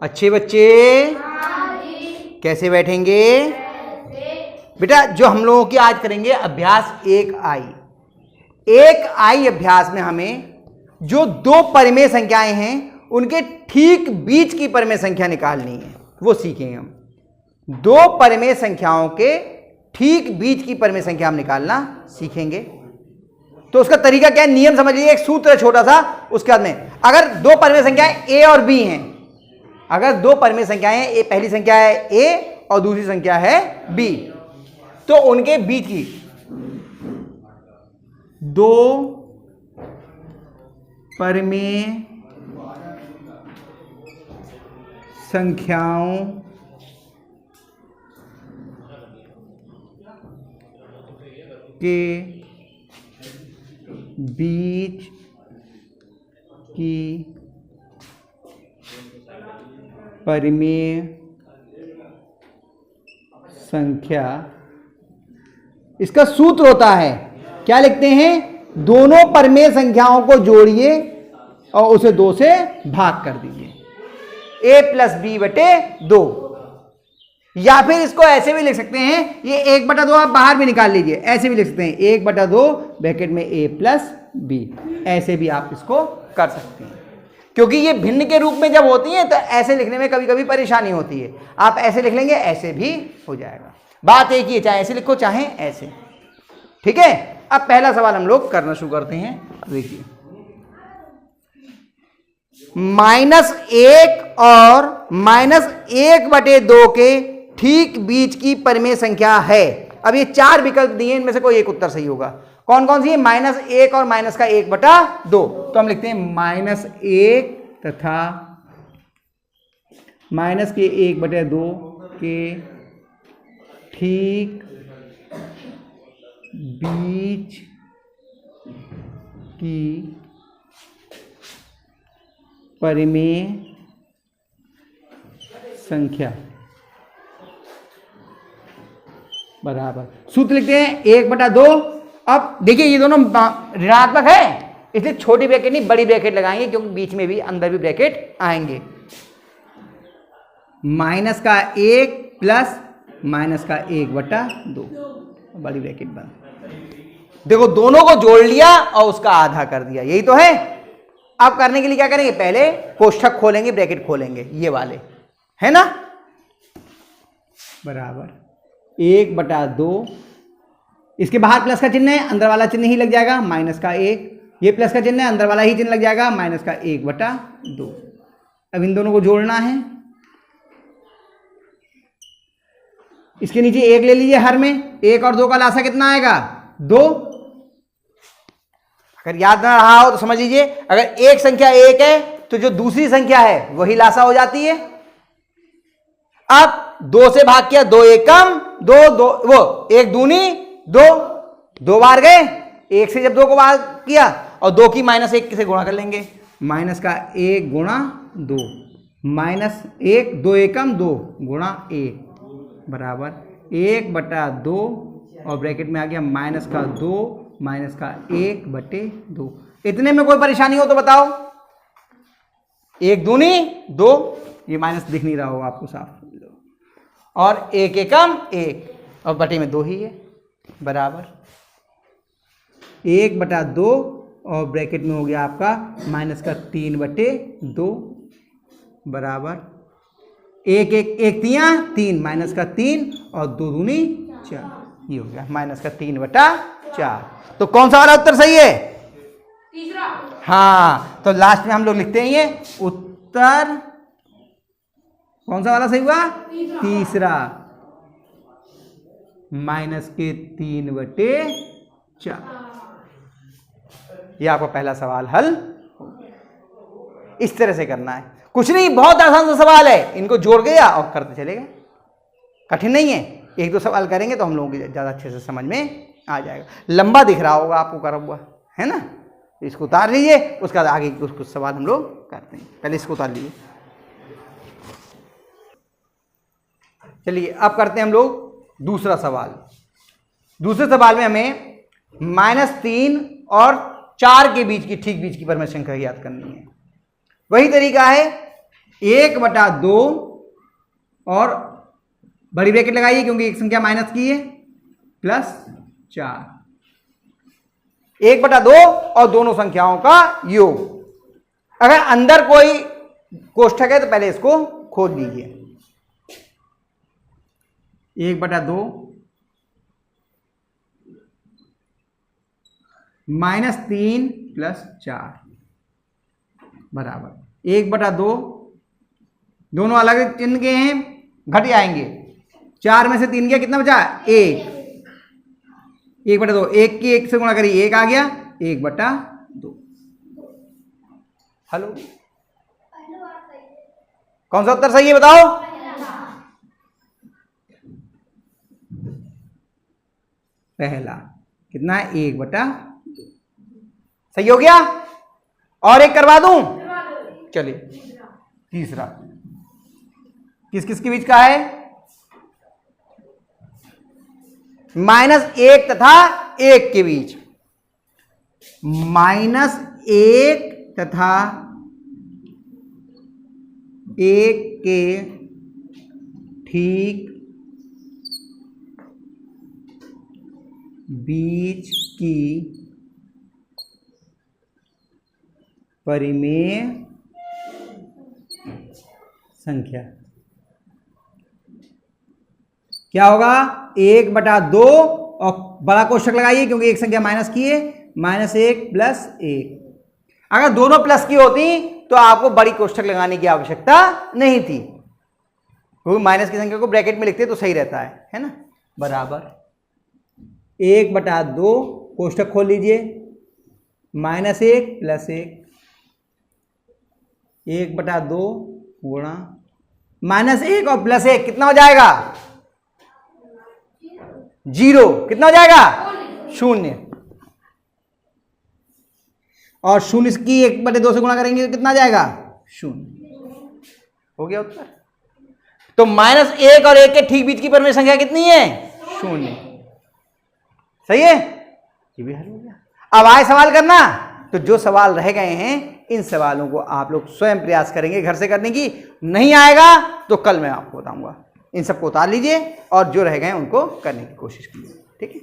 अच्छे बच्चे कैसे बैठेंगे? बेटा जो हम लोगों की आज करेंगे अभ्यास 1I अभ्यास में हमें जो दो परिमेय संख्याएं हैं उनके ठीक बीच की परिमेय संख्या निकालनी है, वो सीखेंगे हम। दो परिमेय संख्याओं के ठीक बीच की परिमेय संख्या हम निकालना सीखेंगे। तो उसका तरीका क्या है, नियम समझ लीजिए, एक सूत्र है छोटा सा। उसके बाद में अगर दो परिमेय संख्याएं a और b हैं, अगर दो परिमेय संख्याएं हैं, पहली संख्या है a और दूसरी संख्या है b, तो उनके बीच की दो परिमेय संख्याओं के बीच की परिमेय संख्या, इसका सूत्र होता है, क्या लिखते हैं, दोनों परिमेय संख्याओं को जोड़िए और उसे 2 से भाग कर दीजिए, a + b/2। या फिर इसको ऐसे भी लिख सकते हैं, ये 1/2 आप बाहर भी निकाल लीजिए, ऐसे भी लिख सकते हैं 1/2 ब्रैकेट में a + b, ऐसे भी आप इसको कर सकते हैं। क्योंकि ये भिन्न के रूप में जब होती हैं तो ऐसे लिखने में कभी कभी परेशानी होती है। आप ऐसे लिख लेंगे, ऐसे भी हो जाएगा, बात एक ही है, चाहे ऐसे लिखो चाहे ऐसे। ठीक है, अब पहला सवाल हम लोग करना शुरू करते हैं। देखिए, -1 और -1/2 के ठीक बीच की परिमेय संख्या है। अब ये 4 विकल्प दिए, इनमें से कोई एक उत्तर सही होगा। कौन कौन सी है? -1 और -1/2। तो हम लिखते हैं -1 तथा -1/2 के ठीक बीच की परिमेय संख्या बराबर, सूत्र लिखते हैं 1/2। अब देखिए ये दोनों ऋणात्मक है, इसलिए छोटी ब्रैकेट नहीं बड़ी ब्रैकेट लगाएंगे, क्योंकि बीच में भी अंदर भी ब्रैकेट आएंगे। -1 प्लस -1/2, बड़ी ब्रैकेट बंद। देखो दोनों को जोड़ लिया और उसका आधा कर दिया, यही तो है। अब करने के लिए क्या करेंगे, पहले कोष्ठक खोलेंगे, ब्रैकेट खोलेंगे, ये वाले है ना, बराबर 1/2। इसके बाहर प्लस का चिन्ह है, अंदर वाला चिन्ह ही लग जाएगा, -1। ये प्लस का चिन्ह है, अंदर वाला ही चिन्ह लग जाएगा, -1/2। अब इन दोनों को जोड़ना है। इसके नीचे 1 ले लीजिए हर में, 1 और 2 का लासा कितना आएगा, 2। अगर याद ना रहा हो तो समझ लीजिए, अगर एक संख्या 1 है तो जो दूसरी संख्या है वही लासा हो जाती है। अब 2 से भाग किया, 2 एकम 2, 2 वो 1 दूनी 2, 2 बार गए, 1 से जब 2 को भाग किया और 2 की -1 से गुणा कर लेंगे, -1 × 2, -1 2 एकम 2 गुणा 1 बराबर 1/2 और ब्रैकेट में आ गया -2 -1/2। इतने में कोई परेशानी हो तो बताओ। 1 दूनी 2, ये माइनस दिख नहीं रहा होगा आपको साफ, और 1 एकम 1 और बटे में 2 ही है, बराबर 1/2 और ब्रैकेट में हो गया आपका -3/2 बराबर 1 3 -3 और 2 दूनी 4, ये हो गया -3/4। तो कौन सा वाला उत्तर सही है? तीसरा। हाँ, तो लास्ट में हम लोग लिखते हैं ये उत्तर कौन सा वाला सही हुआ? तीसरा, -3/4। ये आपका पहला सवाल हल हो गया। इस तरह से करना है, कुछ नहीं, बहुत आसान सा सवाल है, इनको जोड़ गया और करते चलेगा, कठिन नहीं है। 1-2 सवाल करेंगे तो हम लोगों को ज़्यादा अच्छे से समझ में आ जाएगा। लंबा दिख रहा होगा आपको करा हुआ, है ना, इसको उतार लीजिए, उसके बाद आगे कुछ सवाल हम लोग करते हैं। पहले इसको उतार लीजिए। चलिए अब करते हैं हम लोग दूसरा सवाल। दूसरे सवाल में हमें -3 और 4 के बीच की ठीक बीच की परिमेय संख्या याद करनी है। वही तरीका है, 1/2 और बड़ी ब्रैकेट लगाइए क्योंकि एक संख्या माइनस की है, +4। 1/2 और दोनों संख्याओं का योग। अगर अंदर कोई कोष्ठक है तो पहले इसको खोल लीजिए। 1/2 -3 + 4 बराबर 1/2। दोनों अलग चिन्ह के हैं, घट जाएंगे। 4 में से 3 गया, कितना बचा? 1। 1/2, 1 की 1 से गुणा करिए, 1 आ गया, 1/2। हेलो, कौन सा उत्तर सही है बताओ? पहला। कितना है? 1/2। सही हो गया? और एक करवा दूं? चलिए तीसरा। किस किस के बीच का है? -1 तथा 1 के बीच। -1 तथा 1 के ठीक बीच की परिमेय संख्या क्या होगा? 1/2 और बड़ा कोष्ठक लगाइए क्योंकि एक संख्या माइनस की है, -1 + 1। अगर दोनों प्लस की होती तो आपको बड़ी कोष्ठक लगाने की आवश्यकता नहीं थी, क्योंकि माइनस की संख्या को ब्रैकेट में लिखते तो सही रहता है ना। बराबर 1/2 कोष्ठक खोल लीजिए, -1 + 1। 1/2 गुणा -1 और +1 कितना हो जाएगा? 0। कितना हो जाएगा? 0। और 0 की 1/2 से गुणा करेंगे तो कितना आ जाएगा? 0। हो गया उत्तर। तो -1 और 1 के ठीक बीच की परिमेय संख्या कितनी है? 0। सही है, ये भी हल हो गया। अब आए सवाल करना। तो जो सवाल रह गए हैं इन सवालों को आप लोग स्वयं प्रयास करेंगे घर से करने की। नहीं आएगा तो कल मैं आपको बताऊंगा। इन सबको उतार लीजिए और जो रह गए उनको करने की कोशिश कीजिए। ठीक है।